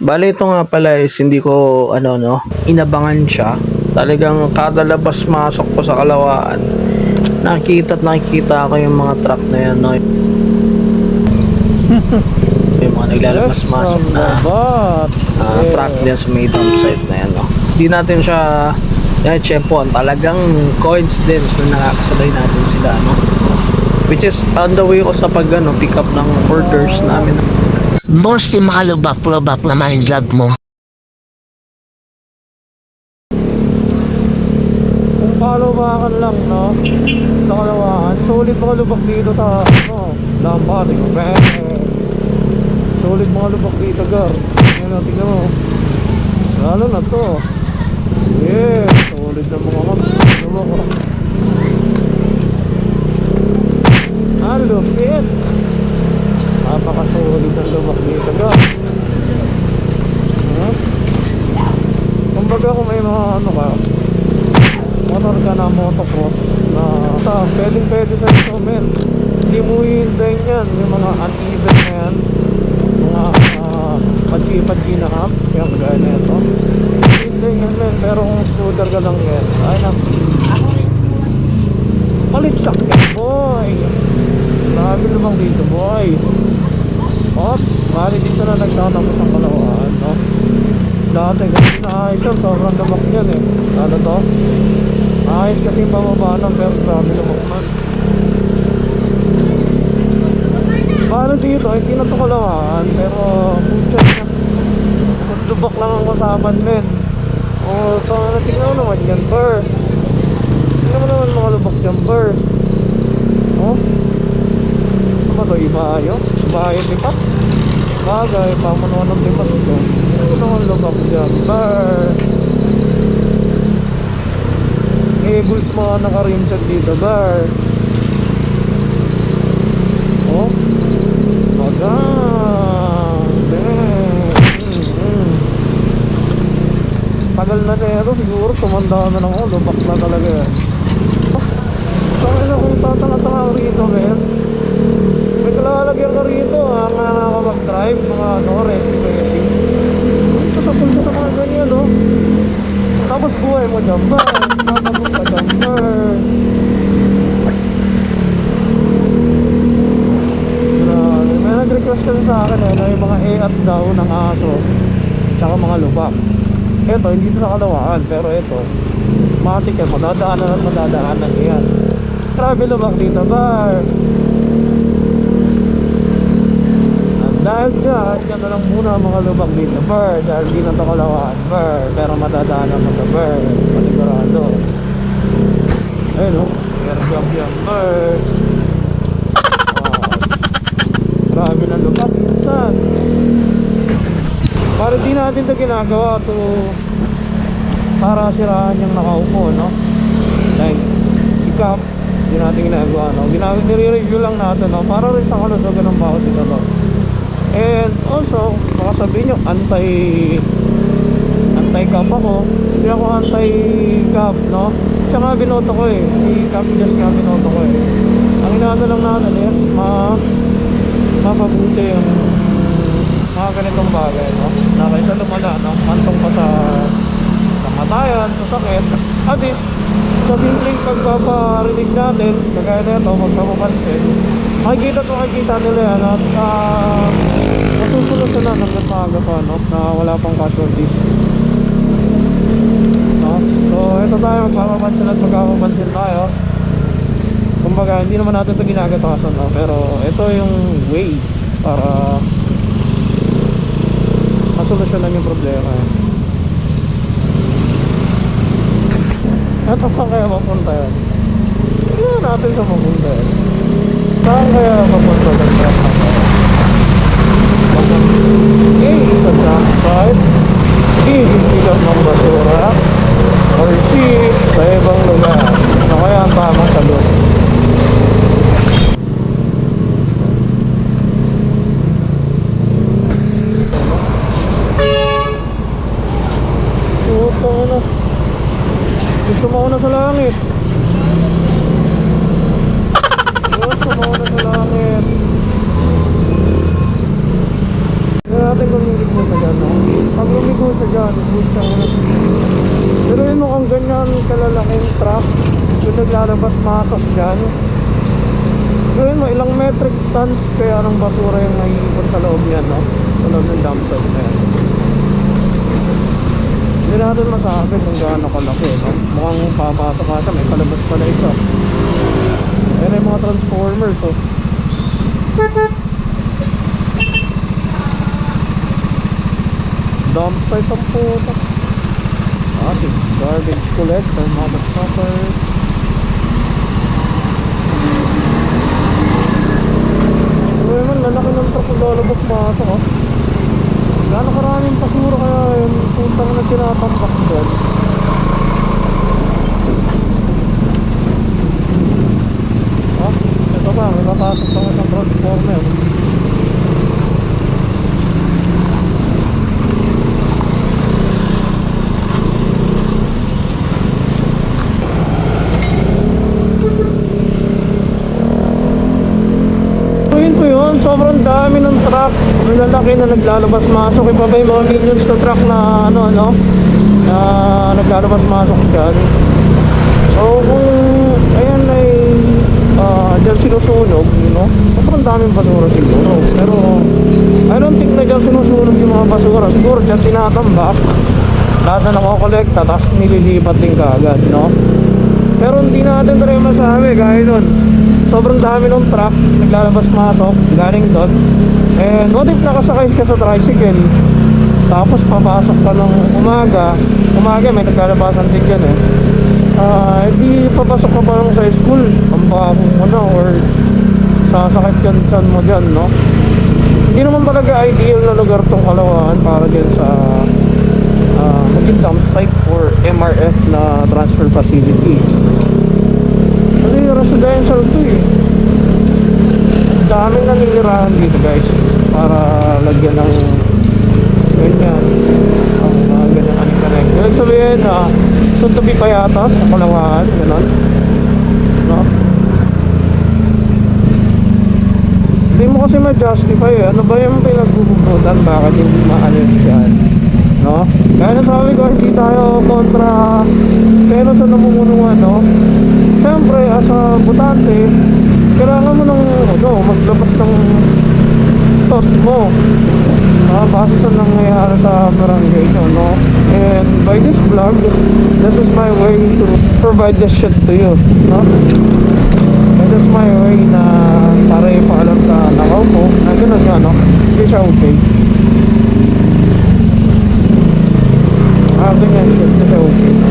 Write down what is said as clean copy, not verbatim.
Bale, ito nga pala is hindi ko inabangan siya. Talagang kada labas masok ko sa Kalawaan, nakikita at nakikita ko yung mga truck na yan, no? Yung mga naglalabas masok na truck din sa may dump site na yan, no? Hindi natin siya tsempohan. Talagang coincidence na nakakasabay natin sila, no? Which is on the way ko sa pick up ng orders namin. Mostly mga lubak-lubak naman yung job mo. Kung kalubakan lang, no? Sa Kalawaan, sulit mga lubak dito sa, Lambari. Sulit mga lubak dito, gar. Tingnan mo. Lalo na to. Yeah, sulit na mga lubak, oh. Lupit. Napakasulit ang lubak dito, gar. Kumbaga kung may mga motor ka na motocross na pwede sa ito, men. Hindi mo hihintayin yan, yung mga uneven na yan, mga padji na hump, yung gaya na ito. Hihintayin yan, men. Pero kung scooter ka lang yan, ay na palipsak yan, boy. Grabe lumang dito, boy. Oops, bali dito na nagtatapos ang Kalawaan, no? Dati kasi naayos yan, sobrang lumak yan eh. Lalo to ayos kasi pababa ng, pero grabe lumak man. Paano dito, hindi na to Kalawaan, pero puchat na lubak lang ang kasaban, men. O so tingnan mo naman yan, bar. Tingnan mo naman mga lubak dyan, bar. Oh, ano ba to, iba lipat? Bagay, pamunuan ng lipat ito. Ito naman lubak dyan, bar. Bulls mga naka-rimshot dito, bar. Oh, magang tagal na nero, siguro tumanda na ng lubak na talaga yan. Kaya kung tatanga-tanga rito, men, may kalalagyan ka rito, ang nakakapag-drive, mga racing. Ito sa punta sa mga ganyan, no? Tapos buhay mo dyan, bar. Tapos ka dyan, bar. Grabe. May nag-request kasi sa akin na yung mga e-at daw ng aso tsaka mga lubak. Ito, hindi ito sa Kalawaan, pero ito matik yan, madadaanan yan. Grabe lubak dito, bar. Dahil dyan na lang muna mga lubak dito, bar. Dahil di na ito Kalawaan, bar. Pero madadaanan mo ito, bar. Panigurado. Ayun o, air-jump yan, bar. Grabe na lubak minsan. Para di natin ito ginagawa to para siraan yung nakaupo, no? Like pick up, di natin ginagawa, no? Nire-review lang natin, no? Para rin sa kalusugan ng bawat isa, no? And also, baka sabihin nyo anti-cap ako. Hindi ako anti-cap, no? Siya nga binoto ko eh, si Cap just nga binoto ko eh. Ang inaano lang natin is mapabuti yung mga ganitong bagay, no? Na kaysa lumala, no? Mantong pa sa kamatayan, sa sakit. At least sa simpleng pagpaparinig natin, kagaya na ito, magpapapansin, makikita nila yan at masusunod sila hanggang maaga pa, no? Na wala pang casualties, no? So ito tayo, magpapapansin at magpapapansin tayo. Kumbaga hindi naman natin ito ginagatasan, no? Pero ito yung way para masolusyonan yung problema. Ito saan kaya mapunta yan? Tignan natin sa mapunta yan. Saan kaya mapunta sa truck na to? A, sa truck side. B, hilap ng basura. Or C, sa ibang lugar. Ano kaya ang tamang sagot? Gusto mo na sa langit. Gusto mo na sa langit. Kaya natin kung hindi mo sa gano'n. siya dyan, puta mo. Pero yun mukhang ganyan kalalaking truck yung naglalabas masok dyan. Gawin mo, ilang metric tons kaya ng basura yung naiipon sa loob yan, no? Sa loob ng dump site na yan. Hindi natin masabi kung gaano kalaki, no? Mukhang papasok ka siya, may palabas pala isa. Ayan yung mga transformers, oh. Dump site ang puta. Garbage collector, motherfucker. So naman, lalaki ng truck kung lalabas masok, oh. Gano'ng karaming basura kaya yung puntang na tinatambak dyan. Ito pa, may papasok pa ng transformer. Sobrang dami ng truck, ang lalaki na naglalabas-masok. Iba ba yung mga millions na truck na na naglalabas-masok dyan. So kung ayan ay dyan sinusunog, sobrang daming basura siguro. Pero I don't think na dyan sinusunog yung mga basura. Siguro dyan tinatambak, lahat na nakokolekta, tapos nililipat din kaagad, no? Pero hindi natin tayo masabi kahit doon. Sobrang dami ng truck naglalabas-masok galing doon. And what if nakasakay ka sa tricycle, tapos papasok ka ng umaga may naglalabasan din dyan eh. Hindi papasok ka pa lang sa school, ang baka mo na or sasakit ka saan mo dyan, no? Hindi naman talaga ideal na lugar tong Kalawaan para dyan sa maging dump site or MRF na transfer facility. Kasi residential to eh. Daming naninirahan dito guys para lagyan ng ganyan ang ganyan aning-aning. Ibig sabihin na soon to be payatas sa Kalawaan, gano'n, no? Hindi mo kasi ma-justify eh. Ano ba yung pinagbubutan, bakit hindi maalis yan, no? Kaya nasabi ko hindi tayo kontra, pero sa namumunuan, no? Siyempre, as a butante, kailangan mo ng maglabas ng thought mo base sa nangyayari sa barangay nyo, no? And by this vlog, this is my way to provide this shit to you, no? This is my way na para ipaalam sa nakaw mo na gano'n nga, no? Hindi siya okay. Ganyan shit, hindi siya okay, no?